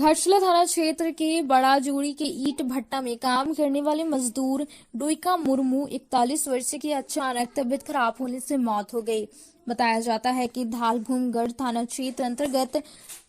घाटशिला थाना क्षेत्र के बड़ा जोड़ी के ईट भट्टा में काम करने वाले मजदूर डोइका मुर्मू 41 वर्ष की अचानक तबीयत खराब होने से मौत हो गई। बताया जाता है कि धालभूमगढ़ थाना क्षेत्र अंतर्गत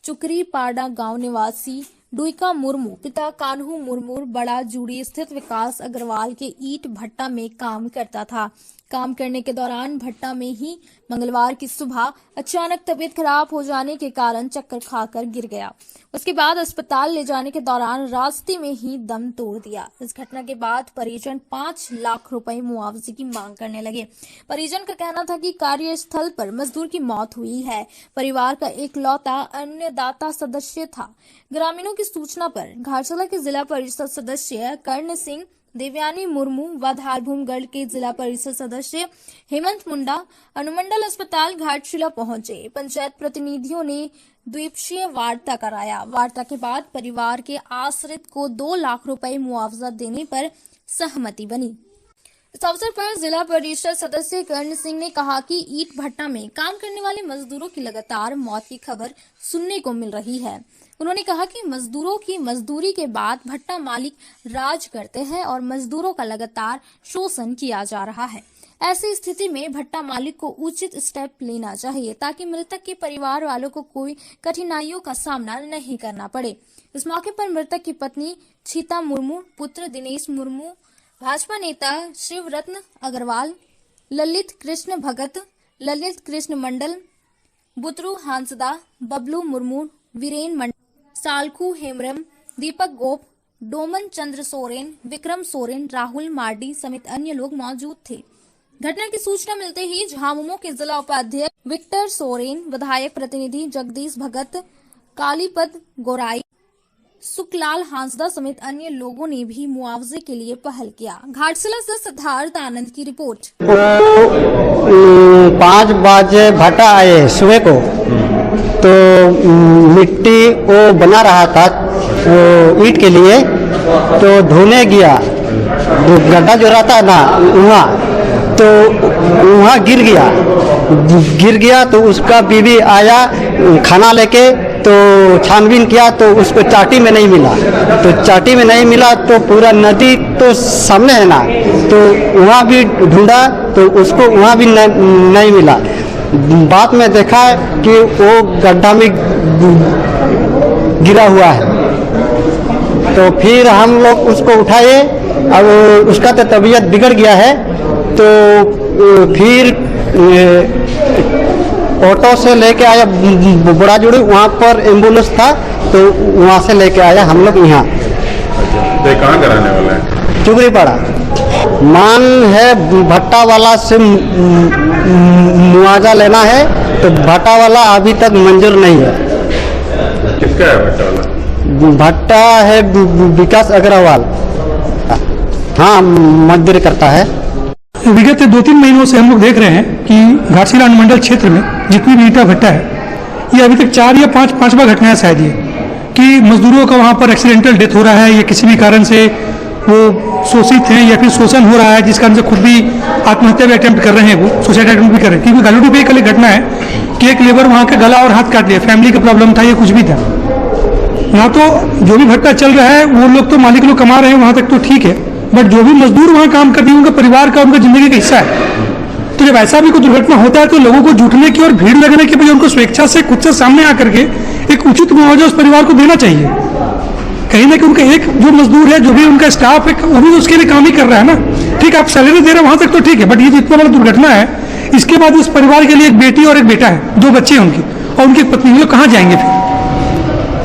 चुकरीपाड़ा गांव निवासी डोइका मुर्मू पिता कान्हू मुर्मू बड़ा जूड़ी स्थित विकास अग्रवाल के ईट भट्टा में काम करता था। काम करने के दौरान भट्टा में ही मंगलवार की सुबह अचानक तबीयत खराब हो जाने के कारण चक्कर खाकर गिर गया। उसके बाद अस्पताल ले जाने के दौरान रास्ते में ही दम तोड़ दिया। इस घटना के बाद परिजन 5 लाख रुपए मुआवजे की मांग करने लगे। परिजन का कहना था कि कार्यस्थल पर मजदूर की मौत हुई है। परिवार का एकलौता अन्नदाता सदस्य था। ग्रामीणों की सूचना पर घाटशिला के जिला परिषद सदस्य कर्ण सिंह देवयानी मुर्मू व धालभूमगढ़ के जिला परिषद सदस्य हेमंत मुंडा अनुमंडल अस्पताल घाटशिला पहुंचे। पंचायत प्रतिनिधियों ने द्विपक्षीय वार्ता कराया। वार्ता के बाद परिवार के आश्रित को 2 लाख रुपए मुआवजा देने पर सहमति बनी। इस अवसर पर जिला परिषद सदस्य कर्ण सिंह ने कहा कि ईट भट्टा में काम करने वाले मजदूरों की लगातार मौत की खबर सुनने को मिल रही है। उन्होंने कहा कि मजदूरों की मजदूरी के बाद भट्टा मालिक राज करते हैं और मजदूरों का लगातार शोषण किया जा रहा है। ऐसी स्थिति में भट्टा मालिक को उचित स्टेप लेना चाहिए ताकि मृतक के परिवार वालों को कोई कठिनाइयों का सामना नहीं करना पड़े। इस मौके पर मृतक की पत्नी छीता मुर्मू, पुत्र दिनेश मुर्मू, भाजपा नेता शिवरत्न अग्रवाल, ललित कृष्ण भगत, ललित कृष्ण मंडल, बुतरू हांसदा, बबलू मुर्मू, वीरेन मंडल, सालखू हेमरम, दीपक गोप, डोमन चंद्र सोरेन, विक्रम सोरेन, राहुल मार्डी समेत अन्य लोग मौजूद थे। घटना की सूचना मिलते ही झामुमो के जिला उपाध्यक्ष विक्टर सोरेन, विधायक प्रतिनिधि जगदीश भगत, कालीपद गोराई, सुखलाल हांसदा समेत अन्य लोगों ने भी मुआवजे के लिए पहल किया। घाटशिला से सिद्धार्थ आनंद की रिपोर्ट। 5 बजे भट्टा आए सुबह को, तो मिट्टी वो बना रहा था वो ईंट के लिए, तो धोने गया, गड्ढा जो रहता है ना वहाँ, तो वहाँ गिर गया तो उसका बीवी आया खाना लेके, तो छानबीन किया तो उसको चाटी में नहीं मिला, तो पूरा नदी तो सामने है ना, तो वहाँ भी ढूंढा तो उसको वहाँ भी नहीं मिला। बाद में देखा कि वो गड्ढा में गिरा हुआ है, तो फिर हम लोग उसको उठाए। अब उसका तो तबीयत बिगड़ गया है, तो फिर ऑटो से लेके आया बड़ा जोड़ी, वहाँ पर एम्बुलेंस था तो वहाँ से लेके आया हम लोग यहाँ। तो कहाँ कराने वाला है? चुकरीपाड़ा। मान है भट्टा वाला से मुआवजा लेना है, तो भट्टा वाला अभी तक मंजूर नहीं है। किसका है भट्टा वाला? भट्टा है विकास अग्रवाल, हाँ मजदूरी करता है। विगत 2-3 महीनों से हम लोग देख रहे हैं कि घाटशिला अनुमंडल क्षेत्र में जितनी भी ईटा भट्टा है, ये अभी तक 4 या 5वां घटना है शायद ये, कि मजदूरों का वहाँ पर एक्सीडेंटल डेथ हो रहा है या किसी भी कारण से वो शोषित हैं या फिर शोषण हो रहा है, जिस कारण से खुद भी आत्महत्या भी अटेम्प्ट कर रहे हैं, वो सुसाइड अटेम्प्ट भी कर रहे हैं। क्योंकि गालूडी पे कल एक घटना है कि एक लेबर वहाँ का गला और हाथ काट लिया, फैमिली का प्रॉब्लम था या कुछ भी था। यहाँ तो जो भी भट्टा चल रहा है वो लोग तो मालिक लोग कमा रहे हैं, वहाँ तक तो ठीक है, बट जो भी मजदूर वहाँ काम करते हैं उनका परिवार का, उनका जिंदगी का हिस्सा है। तो जब ऐसा भी कोई दुर्घटना होता है तो लोगों को जुटने की और भीड़ लगने की बजाय उनको स्वेच्छा से खुद से सामने आकर के एक उचित मुआवजा उस परिवार को देना चाहिए। कहीं ना कहीं उनका एक जो मजदूर है, जो भी उनका स्टाफ है, वो भी उसके लिए काम ही कर रहा है ना। ठीक है, आप सैलरी दे रहे हैं वहां तक तो ठीक है, बट ये जो इतना बड़ा दुर्घटना है, इसके बाद इस परिवार के लिए एक बेटी और एक बेटा है, 2 बच्चे हैं उनके, और उनकी पत्नी, लोग कहाँ जाएंगे फिर?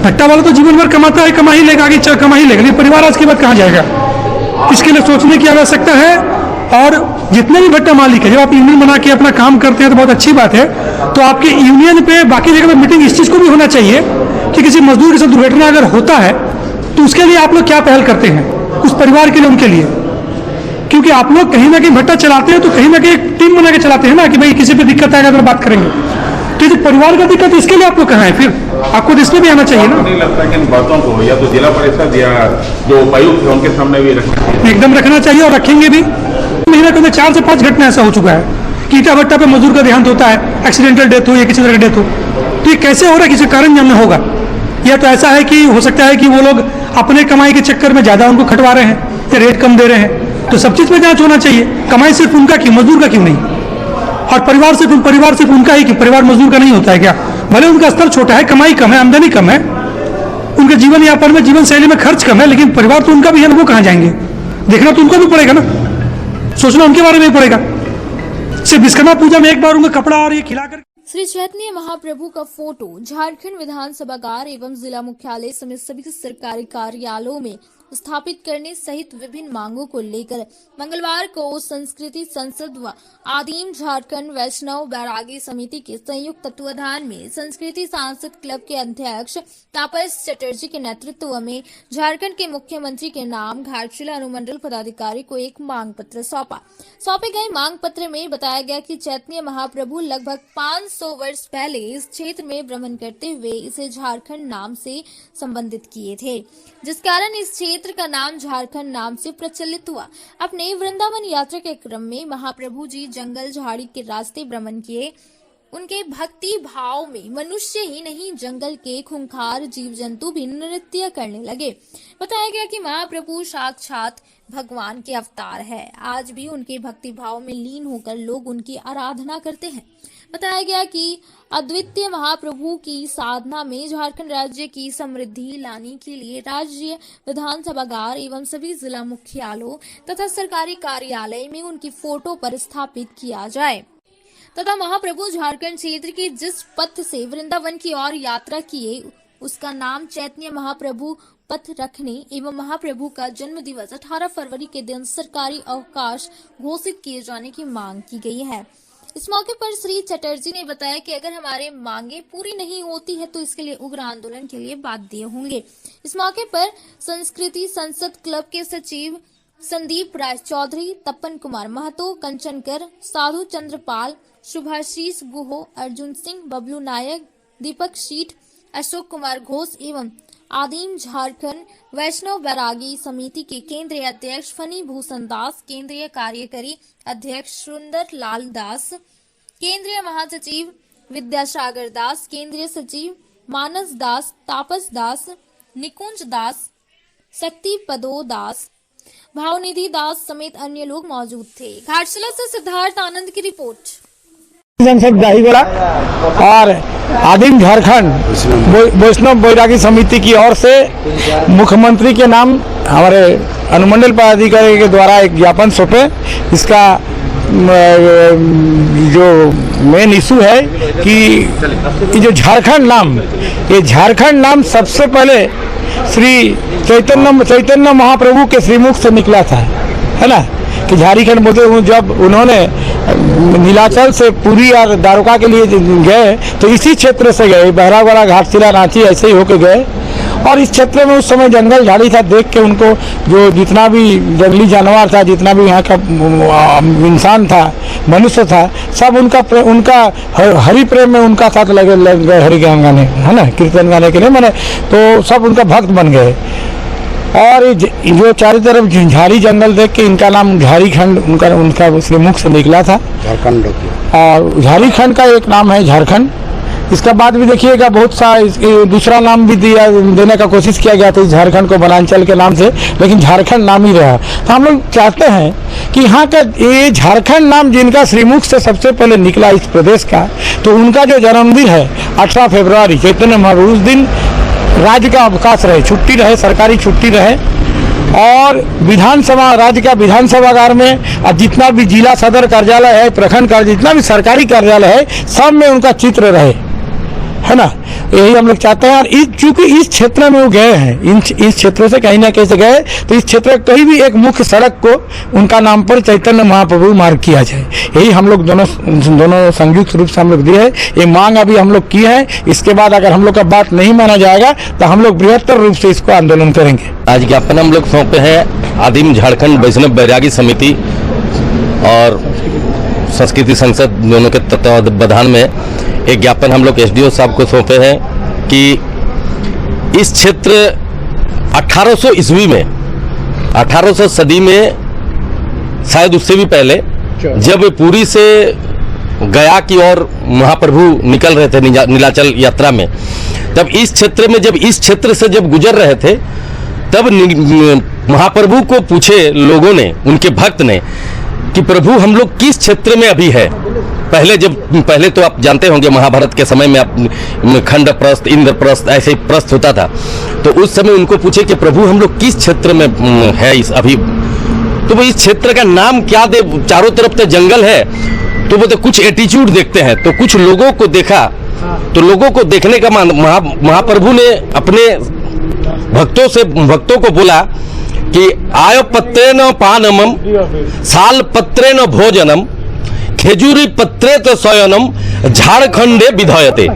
भट्टा वाला तो जीवन भर कमाता है, कमा ही लेगा, आगे कमा ही लेगा, परिवार आज के बाद कहाँ जाएगा? इसके लिए सोचने की आवश्यकता है। और जितने भी भट्टा मालिक है, जब आप यूनियन बना के अपना काम करते हैं तो बहुत अच्छी बात है, तो आपके यूनियन पे बाकी जगह पे मीटिंग इस चीज़ को भी होना चाहिए कि किसी मजदूर के साथ दुर्घटना अगर होता है तो उसके लिए आप लोग क्या पहल करते हैं उस परिवार के लिए, उनके लिए। क्योंकि आप लोग कहीं ना कहीं भट्टा चलाते हैं तो कहीं ना कहीं एक टीम बना के चलाते हैं ना, कि भाई किसी पे दिक्कत आएगा तो बात करेंगे। तो ये परिवार का दिक्कत, इसके लिए आप लोग कहाँ है? फिर आपको तो इसमें भी आना चाहिए ना। नहीं लगता कि इन बातों को या तो जिला परिषद या जो उपायुक्त है उनके सामने भी एकदम रखना चाहिए, और रखेंगे भी। महीने के अंदर 4 से 5 घटना ऐसा हो चुका है कि ईटा भट्टा पे मजदूर का देहांत होता है, एक्सीडेंटल डेथ हो या किसी तरह का डेथ हो, तो ये कैसे हो रहा है? किसी कारण जानना होगा। या तो ऐसा है कि हो सकता है कि वो लोग अपने कमाई के चक्कर में ज़्यादा उनको खटवा रहे हैं या रेट कम दे रहे हैं। तो सब चीज़ में जांच होना चाहिए। कमाई सिर्फ उनका क्यों, मजदूर का क्यों नहीं? और परिवार सिर्फ उनका ही क्यों, परिवार मजदूर का नहीं होता है क्या? भले उनका स्तर छोटा है, कमाई कम है, आमदनी कम है, उनके जीवन यापन में, जीवन शैली में खर्च कम है, लेकिन परिवार तो उनका भी है ना, वो कहाँ जाएंगे? देखना तो उनको भी पड़ेगा ना, सोचना उनके बारे में पड़ेगा। सिर्फ विश्वकर्मा पूजा में एक बार उनका कपड़ा और ये खिलाकर। श्री चैतन्य महाप्रभु का फोटो झारखंड विधानसभागार एवं जिला मुख्यालय समेत सभी सरकारी कार्यालयों में स्थापित करने सहित विभिन्न मांगों को लेकर मंगलवार को संस्कृति संसद व आदिम झारखंड वैष्णव बैरागी समिति के संयुक्त तत्वाधान में संस्कृति सांसद क्लब के अध्यक्ष तापस चटर्जी के नेतृत्व में झारखंड के मुख्यमंत्री के नाम घाटशिला अनुमंडल पदाधिकारी को एक मांग पत्र सौंपे गए। मांग पत्र में बताया गया कि चैतन्य महाप्रभु लगभग 500 वर्ष पहले इस क्षेत्र में भ्रमण करते हुए इसे झारखंड नाम से संबंधित किए थे, जिस कारण इस क्षेत्र का नाम झारखंड नाम से प्रचलित हुआ। अपने वृंदावन यात्रा के क्रम में महाप्रभु जी जंगल झाड़ी के रास्ते भ्रमण किए। उनके भक्ति भाव में मनुष्य ही नहीं, जंगल के खूंखार जीव जंतु भी नृत्य करने लगे। बताया गया कि महाप्रभु साक्षात भगवान के अवतार है। आज भी उनके भक्ति भाव में लीन होकर लोग उनकी आराधना करते हैं। बताया गया कि अद्वितीय महाप्रभु की साधना में झारखंड राज्य की समृद्धि लाने के लिए राज्य विधानसभागार एवं सभी जिला मुख्यालयों तथा सरकारी कार्यालय में उनकी फोटो पर स्थापित किया जाए तथा महाप्रभु झारखंड क्षेत्र के जिस पथ से वृंदावन की ओर यात्रा किए उसका नाम चैतन्य महाप्रभु पथ रखने एवं महाप्रभु का जन्म दिवस 18 फरवरी के दिन सरकारी अवकाश घोषित किए जाने की मांग की गई है। इस मौके पर श्री चटर्जी ने बताया कि अगर हमारे मांगे पूरी नहीं होती है तो इसके लिए उग्र आंदोलन के लिए बाध्य होंगे। इस मौके पर संस्कृति संसद क्लब के सचिव संदीप राय चौधरी, तपन कुमार महतो, कंचनकर, साधु चंद्रपाल, शुभाशीष गुहो, अर्जुन सिंह, बबलू नायक, दीपक शीठ, अशोक कुमार घोष एवं आदिम झारखंड वैष्णव बैरागी समिति के केंद्रीय अध्यक्ष फनी भूषण दास, केंद्रीय कार्यकारी अध्यक्ष सुंदर लाल दास, केंद्रीय महासचिव विद्यासागर दास, केंद्रीय सचिव मानस दास, तापस दास, निकुंज दास, शक्ति पदो दास, भावनिधि दास समेत अन्य लोग मौजूद थे। घाटशिला से सिद्धार्थ आनंद की रिपोर्ट। संसद दाहीगोला और आदिम झारखंड वैष्णव बैरागी समिति की ओर से मुख्यमंत्री के नाम हमारे अनुमंडल पदाधिकारी के द्वारा एक ज्ञापन सौंपे। इसका जो मेन इशू है कि जो झारखंड नाम सबसे पहले श्री चैतन्य महाप्रभु के श्रीमुख से निकला था, है ना, कि झारखंड बोलते हुए जब उन्होंने नीलाचल से पुरी और द्वारका के लिए गए तो इसी क्षेत्र से गए, बहरागोला, घाटशिला, रांची ऐसे ही होके गए। और इस क्षेत्र में उस समय जंगल झाड़ी था। देख के उनको जो जितना भी जंगली जानवर था, जितना भी यहाँ का इंसान था, मनुष्य था, सब उनका हरि प्रेम में उनका साथ लग गए हरि गान गाने, है ना, कीर्तन गाने के लिए मैंने, तो सब उनका भक्त बन गए। और जो चारों तरफ झाड़ी जंगल देख के इनका नाम झारखंड उनका उसके मुख से निकला था। झारखंड और झारखंड का एक नाम है झारखंड। इसका बाद भी देखिएगा बहुत सा दूसरा नाम भी देने का कोशिश किया गया था इस झारखंड को वनांचल के नाम से, लेकिन झारखंड नाम ही रहा। तो हम लोग चाहते हैं कि यहाँ का ये झारखंड नाम जिनका श्रीमुख से सबसे पहले निकला इस प्रदेश का, तो उनका जो जन्मदिन है 18 फरवरी चैतन्य महाप्रभु, उस दिन राज्य का अवकाश रहे, छुट्टी रहे, सरकारी छुट्टी रहे। और विधानसभा, राज्य का विधानसभागार में अब जितना भी जिला सदर कार्यालय है, प्रखंड कार्यालय, जितना भी सरकारी कार्यालय है, सब में उनका चित्र रहे, है ना, यही हम लोग चाहते हैं। और चूंकि इस क्षेत्र में वो गए हैं, इस क्षेत्र से कहीं ना कहीं से गए, तो इस क्षेत्र में कहीं भी एक मुख्य सड़क को उनका नाम पर चैतन्य महाप्रभु मार्ग किया जाए, यही हम लोग दोनों संयुक्त रूप से हम लोग दिए हैं। ये मांग अभी हम लोग की है। इसके बाद अगर हम लोग का बात नहीं माना जाएगा तो हम लोग बृहत्तर रूप से इसको आंदोलन करेंगे। आज ज्ञापन हम लोग सौंपे हैं आदिम झारखंड वैष्णव बैरागी समिति और संस्कृति संसद दोनों के तत्वावधान में एक ज्ञापन हम लोग एसडीओ साहब को सौंपे हैं कि इस क्षेत्र 1800 ईस्वी में, 1800 सदी में, शायद उससे भी पहले, जब पुरी से गया की ओर महाप्रभु निकल रहे थे नीलाचल यात्रा में, तब इस क्षेत्र में इस क्षेत्र से जब गुजर रहे थे तब महाप्रभु को पूछे लोगों ने, उनके भक्त ने, कि प्रभु हम लोग किस क्षेत्र में अभी है। पहले तो आप जानते होंगे महाभारत के समय में खंड प्रस्थ, इंद्रप्रस्थ ऐसे प्रस्थ होता था। तो उस समय उनको पूछे कि प्रभु हम लोग किस क्षेत्र में है अभी। तो वो इस क्षेत्र का नाम क्या दे, चारों तरफ तो जंगल है। तो वो तो कुछ एटीट्यूड देखते हैं। तो कुछ लोगों को देखा, तो लोगों को देखने का महाप्रभु ने अपने भक्तों को बोला कि आय पत्रेण पानमम, साल पत्रेण भोजनम, खेजूरी पत्रे तो शयनम, झारखंडे विधयते।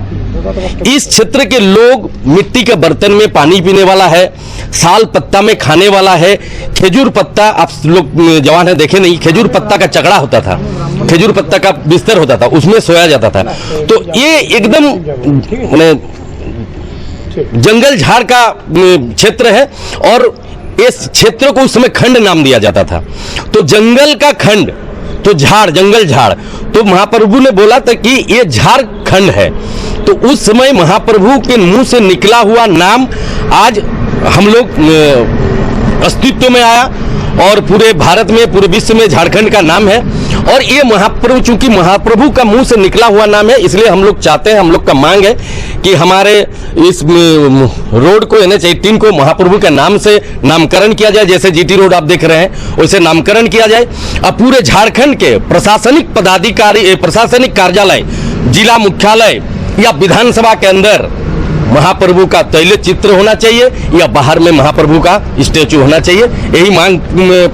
इस क्षेत्र के लोग मिट्टी के बर्तन में पानी पीने वाला है, साल पत्ता में खाने वाला है, खेजूर पत्ता, आप लोग जवान है देखे नहीं, खेजूर पत्ता का चकड़ा होता था, खेजूर पत्ता का बिस्तर होता था, उसमें सोया जाता था। तो ये एकदम जंगल झाड़ का क्षेत्र है और इस क्षेत्र को उस समय खंड नाम दिया जाता था। तो जंगल का खंड, तो झाड़, जंगल झाड़। तो महाप्रभु ने बोला था कि ये झारखंड है। तो उस समय महाप्रभु के मुंह से निकला हुआ नाम आज हम लोग अस्तित्व में आया और पूरे भारत में, पूरे विश्व में झारखंड का नाम है। और ये महाप्रभु, चूंकि महाप्रभु का मुंह से निकला हुआ नाम है, इसलिए हम लोग चाहते हैं, हम लोग का मांग है कि हमारे इस रोड को, NH 18 को महाप्रभु के नाम से नामकरण किया जाए। जैसे GT रोड आप देख रहे हैं वैसे नामकरण किया जाए। अब पूरे झारखंड के प्रशासनिक पदाधिकारी, प्रशासनिक कार्यालय, जिला मुख्यालय या विधानसभा के अंदर महाप्रभु का तैल चित्र होना चाहिए या बाहर में महाप्रभु का स्टैचू होना चाहिए। यही मांग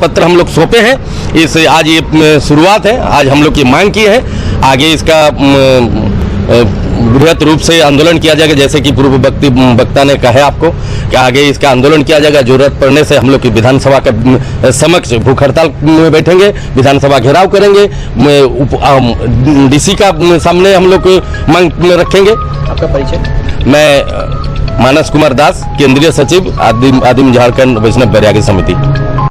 पत्र हम लोग सौंपे हैं। इस आज ये शुरुआत है, आज हम लोग ये मांग की है। आगे इसका बृहत रूप से आंदोलन किया जाएगा, जैसे कि पूर्व वक्ता ने कहा आपको कि आगे इसका आंदोलन किया जाएगा। जरूरत पड़ने से हम लोग की विधानसभा के समक्ष भूख हड़ताल में बैठेंगे, विधानसभा घेराव करेंगे, DC का सामने हम लोग मांग रखेंगे। आपका परिचय? मैं मानस कुमार दास, केंद्रीय सचिव आदिम झारखंड वैष्णव बैरागी समिति।